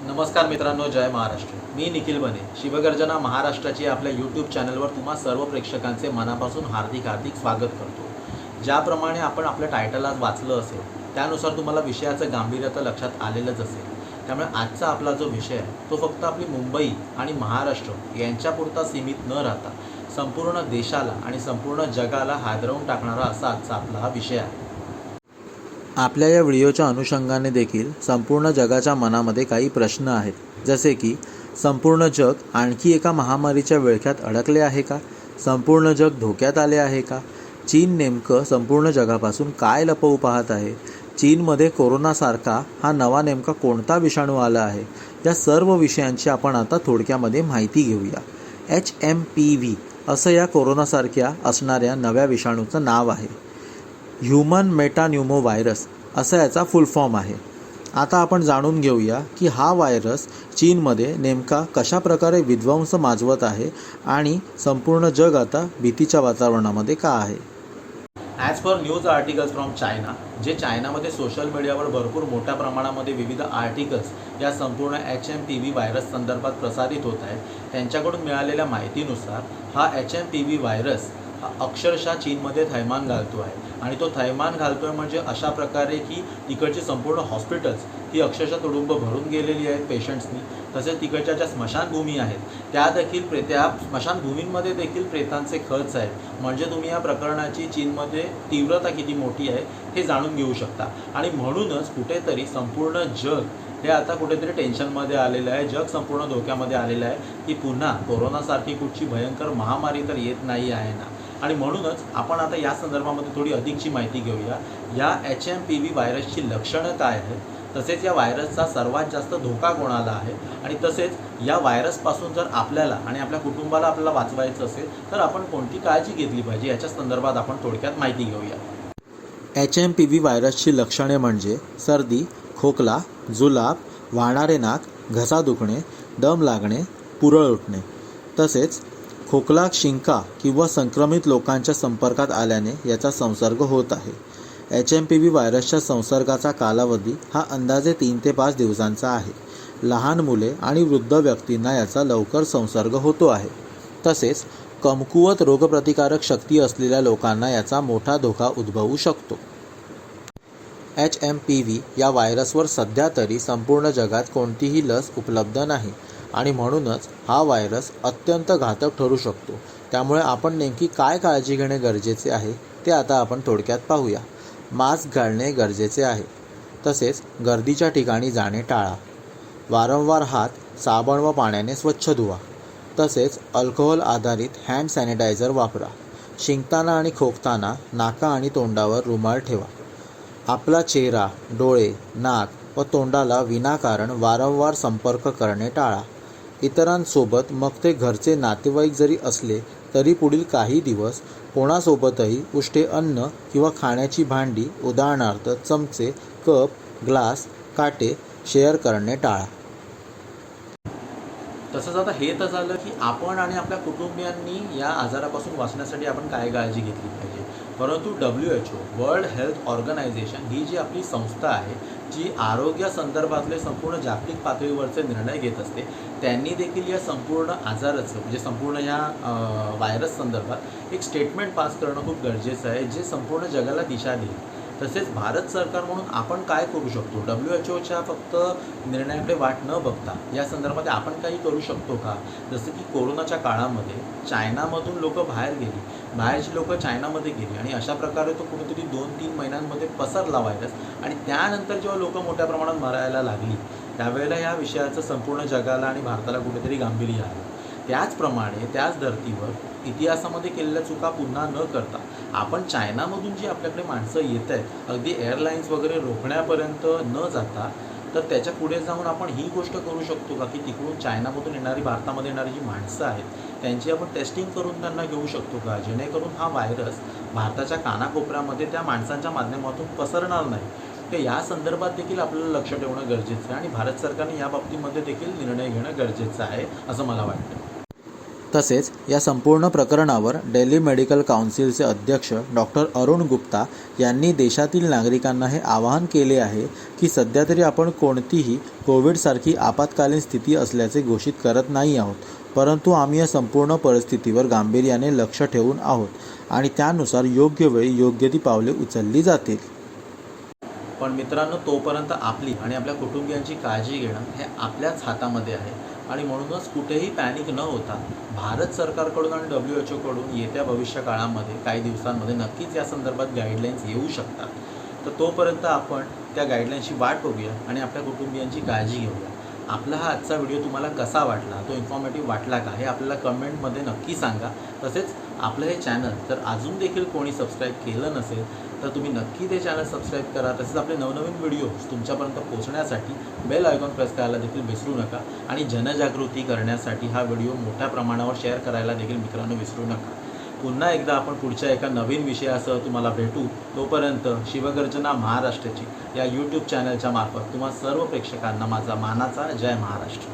नमस्कार मित्रांनो, जय महाराष्ट्र. मी निखिल बने. शिवगर्जना महाराष्ट्राची आपल्या यूट्यूब चॅनलवर तुम्हा सर्व प्रेक्षकांचे मनापासून हार्दिक स्वागत करतो. ज्याप्रमाणे आपण आपल्या टायटल आज वाचलं असेल त्यानुसार तुम्हाला विषयाचं गांभीर्य तर लक्षात आलेलंच असेल. त्यामुळे आजचा आपला जो विषय आहे तो फक्त आपली मुंबई आणि महाराष्ट्र यांच्यापुरता सीमित न राहता संपूर्ण देशाला आणि संपूर्ण जगाला हादरवून टाकणारा असा आजचा आपला हा विषय आहे. आपल्या या व्हिडिओच्या अनुषंगाने देखील संपूर्ण जगाच्या मनामध्ये काही प्रश्न आहेत, जसे की संपूर्ण जग आणखी एका महामारीच्या विळख्यात अडकले आहे का? संपूर्ण जग धोक्यात आले आहे का? चीन नेमकं संपूर्ण जगापासून काय लपवू पाहत आहे? चीनमध्ये कोरोनासारखा हा नवा नेमका कोणता विषाणू आला आहे? या सर्व विषयांची आपण आता थोडक्यामध्ये माहिती घेऊया. HMPV असं या कोरोनासारख्या असणाऱ्या नव्या विषाणूचं नाव आहे. ह्युमन मेटान्यूमो व्हायरस असा याचा फुल फॉर्म आहे. आता आपण जाणून घेऊया की हा व्हायरस चीनमध्ये नेमका कशा प्रकारे विध्वंस माजवत आहे आणि संपूर्ण जग आता भीतीच्या वातावरणामध्ये का आहे. As per news articles from China, जे चायनामध्ये सोशल मीडियावर भरपूर मोठ्या प्रमाणामध्ये विविध आर्टिकल्स या संपूर्ण HMPV व्हायरस संदर्भात प्रसारित होत आहेत, त्यांच्याकडून मिळालेल्या माहितीनुसार हा HMPV व्हायरस हा अक्षरशः चीनमध्ये थैमान घालतो आहे. आणि तो थैमान घालतो आहे म्हणजे अशा प्रकारे की तिकडची संपूर्ण हॉस्पिटल्स ही अक्षरशः तुडुंब भरून गेलेली आहेत पेशंट्सनी. तसेच तिकडच्या ज्या स्मशानभूमी आहेत त्या देखील त्या स्मशानभूमींमध्ये देखील प्रेतांचे खच आहेत. म्हणजे तुम्ही या प्रकरणाची चीनमध्ये तीव्रता किती मोठी आहे हे जाणून घेऊ शकता. आणि म्हणूनच कुठेतरी संपूर्ण जग हे आता कुठेतरी टेन्शनमध्ये आलेलं आहे. जग संपूर्ण धोक्यामध्ये आलेलं आहे की पुन्हा कोरोनासारखी कुठची भयंकर महामारी तर येत नाही आहे ना. आणि म्हणूनच आपण आता या संदर्भामध्ये थोडी अधिकची माहिती घेऊया. या HMPV व्हायरसची लक्षणं काय आहेत, तसेच या व्हायरसचा सर्वात जास्त धोका कोणाला आहे, आणि तसेच या व्हायरसपासून जर आपल्याला आणि आपल्या कुटुंबाला आपल्याला वाचवायचं असेल तर आपण कोणती काळजी घेतली पाहिजे याच्या संदर्भात आपण थोडक्यात माहिती घेऊया. HMPV व्हायरसची लक्षणे म्हणजे सर्दी, खोकला, जुलाब, वाहणारे नाक, घसा दुखणे, दम लागणे, पुरळ उठणे. तसेच खोकला, शिंका किंवा संक्रमित लोकांच्या संपर्कात आल्याने याचा संसर्ग होत आहे. HMPV व्हायरसच्या संसर्गाचा कालावधी हा अंदाजे 3 ते 5 दिवसांचा आहे. लहान मुले आणि वृद्ध व्यक्तींना याचा लवकर संसर्ग होतो आहे. तसेच कमकुवत रोगप्रतिकारक शक्ती असलेल्या लोकांना याचा मोठा धोका उद्भवू शकतो. HMPV या व्हायरसवर सध्या तरी संपूर्ण जगात कोणतीही लस उपलब्ध नाही आणि म्हणूनच हा व्हायरस अत्यंत घातक ठरू शकतो. त्यामुळे आपण नेमकी काय काळजी घेणे गरजेचे आहे ते आता आपण थोडक्यात पाहूया. मास्क घालणे गरजेचे आहे. तसेच गर्दीच्या ठिकाणी जाणे टाळा. वारंवार हात साबण व पाण्याने स्वच्छ धुवा. तसेच अल्कोहोल आधारित हँड सॅनिटायझर वापरा. शिंकताना आणि खोकताना नाका आणि तोंडावर रुमाल ठेवा. आपला चेहरा, डोळे, नाक व तोंडाला विनाकारण वारंवार संपर्क करणे टाळा. इतरांसोबत, मग ते घरचे नातेवाईक जरी असले तरी पुढील काही दिवस कोणासोबतही उष्टे अन्न किंवा खाण्याची भांडी, उदाहरणार्थ चमचे, कप, ग्लास, काटे शेअर करणे टाळा. तसंच आता हे तर झालं की आपण आणि आपल्या कुटुंबियांनी या आजारापासून वाचण्यासाठी आपण काय काळजी घेतली पाहिजे. परंतु WHO वर्ल्ड हेल्थ ऑर्गनायझेशन ही जी आपली संस्था आहे जी आरोग्यासंदर्भातले संपूर्ण जागतिक पातळीवरचे निर्णय घेत असते, त्यांनी देखील या संपूर्ण आजाराचं म्हणजे संपूर्ण या व्हायरस संदर्भात एक स्टेटमेंट पास करणं खूप गरजेचं आहे, जे संपूर्ण जगाला दिशा देईल. तसेच भारत सरकार म्हणून आपण काय करू शकतो, WHOच्या फक्त निर्णयाकडे वाट न बघता या संदर्भात आपण काही करू शकतो का. जसं की कोरोनाच्या काळामध्ये चायनामधून लोक बाहेर गेली, बाहेरची लोक चायनामध्ये गेली आणि अशा प्रकारे तो कुठेतरी 2-3 महिन्यांमध्ये पसरला व्हायरस. आणि त्यानंतर जेव्हा लोक मोठ्या प्रमाणात मरायला लागली त्यावेळेला या विषयाचं संपूर्ण जगाला आणि भारताला कुठेतरी गांभीर्य आलं. त्याचप्रमाणे त्याच धर्तीवर इतिहासामध्ये केलेल्या चुका पुन्हा न करता आपण चायनामधून जी आपल्याकडे माणसं येत आहेत, अगदी एअरलाईन्स वगैरे रोखण्यापर्यंत न जाता, तर त्याच्या पुढे जाऊन आपण ही गोष्ट करू शकतो का की तिकडून चायनामधून येणारी भारतामध्ये येणारी जी माणसं आहेत त्यांची आपण टेस्टिंग करून त्यांना घेऊ शकतो का, जेणेकरून हा व्हायरस भारताच्या कानाकोपऱ्यामध्ये त्या माणसांच्या माध्यमातून पसरणार नाही. तर या संदर्भात देखील आपल्याला लक्ष ठेवणं गरजेचं आहे आणि भारत सरकारने या बाबतीमध्ये देखील निर्णय घेणं गरजेचं आहे असं मला वाटतं. तसेच या संपूर्ण प्रकरणावर दिल्ली मेडिकल काउन्सिलचे अध्यक्ष डॉक्टर अरुण गुप्ता यांनी देशातील नागरिकांना हे आवाहन केले आहे की सध्या तरी आपण कोणतीही कोविडसारखी आपत्कालीन स्थिती असल्याचे घोषित करत नाही आहोत, परंतु आम्ही या संपूर्ण परिस्थितीवर गांभीर्याने लक्ष ठेवून आहोत आणि त्यानुसार योग्य वेळी योग्य ती पावले उचलली जातील. पण मित्रांनो, तोपर्यंत आपली आणि आपल्या कुटुंबियांची काळजी घेणं हे आपल्याच हातामध्ये आहे आणि म्हणूनच कुठेही पॅनिक न होता भारत सरकारकडून आणि WHO कडून येत्या भविष्य काळामध्ये काही दिवसांमध्ये नक्कीच या संदर्भात गाईडलाईन्स येऊ शकतात. तर तोपर्यंत आपण त्या गाईडलाईन्सची वाट बघूया आणि आपल्या कुटुंबियांची काळजी घेऊया. आपला हा आजचा व्हिडिओ तुम्हाला कसा वाटला, तो इन्फॉर्मेटिव्ह वाटला का, हे आपल्याला कमेंटमध्ये नक्की सांगा. तसेच आपलं हे चॅनल जर अजून देखील कोणी सबस्क्राईब केलं नसेल तर तुम्ही नक्की ते चॅनल सबस्क्राईब करा. तसेच आपले नवनवीन व्हिडिओज तुमच्यापर्यंत पोहोचण्यासाठी बेल आयकॉन प्रेस करायला देखील विसरू नका आणि जनजागृती करण्यासाठी हा व्हिडिओ मोठ्या प्रमाणावर शेअर करायला देखील मित्रांनो विसरू नका. पुन्हा एकदा आपण पुढच्या एका नवीन विषयासह तुम्हाला भेटू. तोपर्यंत शिवगर्जना महाराष्ट्राची या यूट्यूब चॅनलच्या मार्फत तुम्हा सर्व प्रेक्षकांना माझा मानाचा जय महाराष्ट्र.